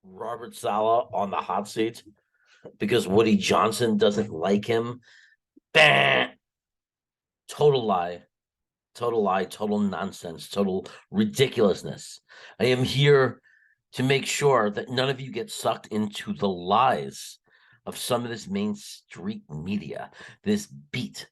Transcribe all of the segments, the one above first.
Robert Saleh on the hot seat because Woody Johnson doesn't like him. Bah! Total lie. Total lie. Total nonsense. Total ridiculousness. I am here to make sure that none of you get sucked into the lies of some of this main street media, this beat.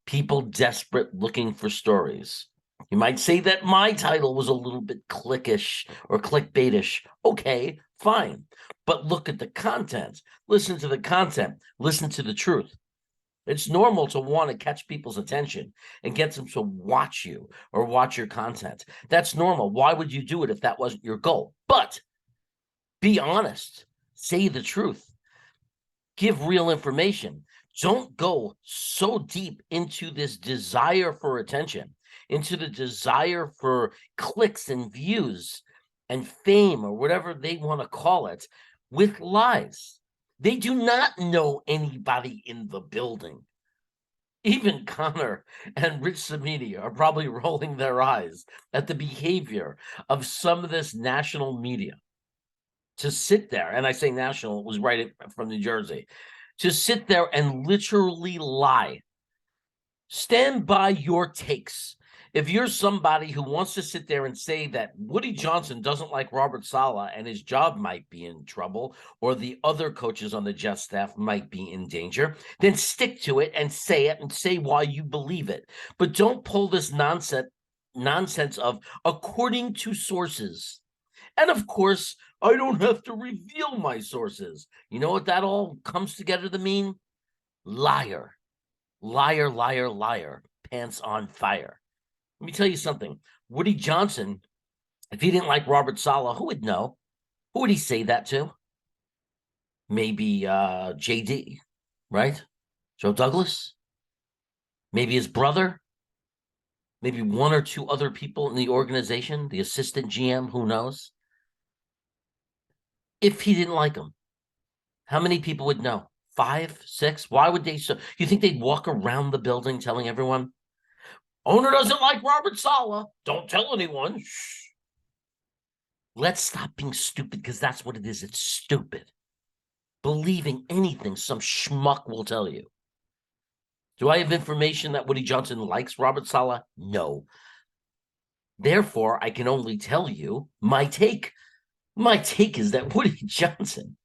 People desperate looking for stories. You might say that my title was a little bit clickish or clickbaitish. Okay, fine. But look at the content. Listen to the content. Listen to the truth. It's normal to want to catch people's attention and get them to watch you or watch your content. That's normal. Why would you do it if that wasn't your goal? But be honest. Say the truth. Give real information. Don't go so deep into this desire for attention, into the desire for clicks and views and fame or whatever they want to call it with lies. They do not know anybody in the building. Even Connor and Rich Samini are probably rolling their eyes at the behavior of some of this national media to sit there. And I say national, it was right from New Jersey, to sit there and literally lie. Stand by your takes. If you're somebody who wants to sit there and say that Woody Johnson doesn't like Robert Saleh and his job might be in trouble, or the other coaches on the Jets staff might be in danger, then stick to it and say why you believe it. But don't pull this nonsense of according to sources. And of course, I don't have to reveal my sources. You know what that all comes together to mean? Liar. Liar, liar, liar. Pants on fire. Let me tell you something. Woody Johnson, if he didn't like Robert Saleh, who would know? Who would he say that to? Maybe JD, right? Joe Douglas? Maybe his brother? Maybe one or two other people in the organization, the assistant GM, who knows? If he didn't like him, how many people would know? 5, 6? Why would they? So you think they'd walk around the building telling everyone, owner doesn't like Robert Saleh. Don't tell anyone. Shh. Let's stop being stupid because that's what it is. It's stupid. Believing anything some schmuck will tell you. Do I have information that Woody Johnson likes Robert Saleh? No. Therefore, I can only tell you my take. My take is that Woody Johnson,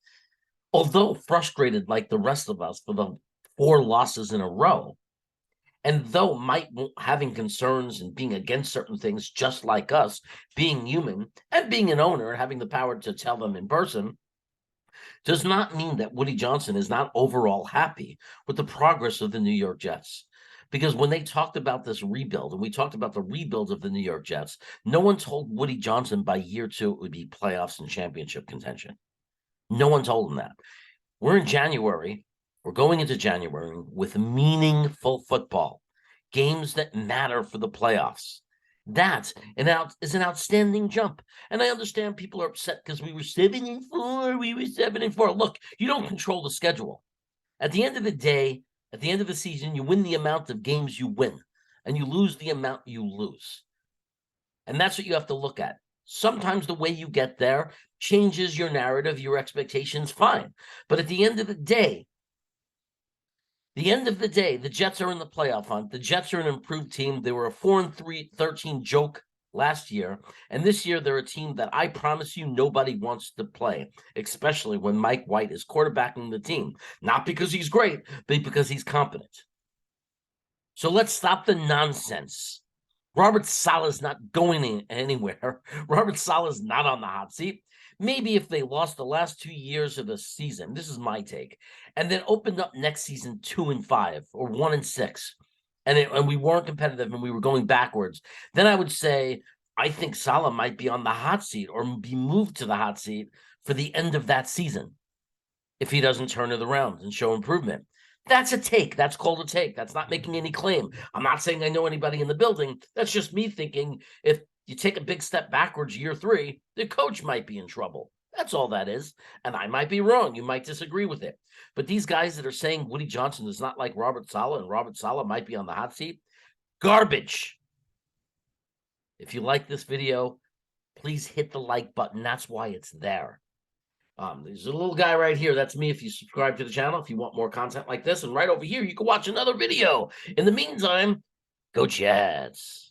although frustrated like the rest of us for the 4 losses in a row, and though might having concerns and being against certain things, just like us, being human and being an owner and having the power to tell them in person, does not mean that Woody Johnson is not overall happy with the progress of the New York Jets. Because when they talked about this rebuild, and we talked about the rebuild of the New York Jets, no one told Woody Johnson by year 2 it would be playoffs and championship contention. No one told him that. We're in January. We're going into January with meaningful football, games that matter for the playoffs. That is an outstanding jump. And I understand people are upset because we were 7-4. We were 7-4. Look, you don't control the schedule. At the end of the day, at the end of the season, you win the amount of games you win, and you lose the amount you lose. And that's what you have to look at. Sometimes the way you get there changes your narrative, your expectations, fine. But at the end of the day, the Jets are in the playoff hunt. The Jets are an improved team. They were a 4-13 joke last year. And this year, they're a team that I promise you nobody wants to play, especially when Mike White is quarterbacking the team. Not because he's great, but because he's competent. So let's stop the nonsense. Robert Saleh's not going anywhere. Robert Saleh's not on the hot seat. Maybe if they lost the last 2 years of the season, this is my take, and then opened up next season 2-5 or 1-6, and we weren't competitive and we were going backwards, then I would say I think Saleh might be on the hot seat or be moved to the hot seat for the end of that season if he doesn't turn it around and show improvement. That's a take. That's called a take. That's not making any claim. I'm not saying I know anybody in the building. That's just me thinking if you take a big step backwards year 3, the coach might be in trouble. That's all that is. And I might be wrong. You might disagree with it. But these guys that are saying Woody Johnson is not like Robert Saleh and Robert Saleh might be on the hot seat, garbage. If you like this video, please hit the like button. That's why it's there. There's a little guy right here. That's me. If you subscribe to the channel, if you want more content like this, and right over here, you can watch another video. In the meantime, go Jets.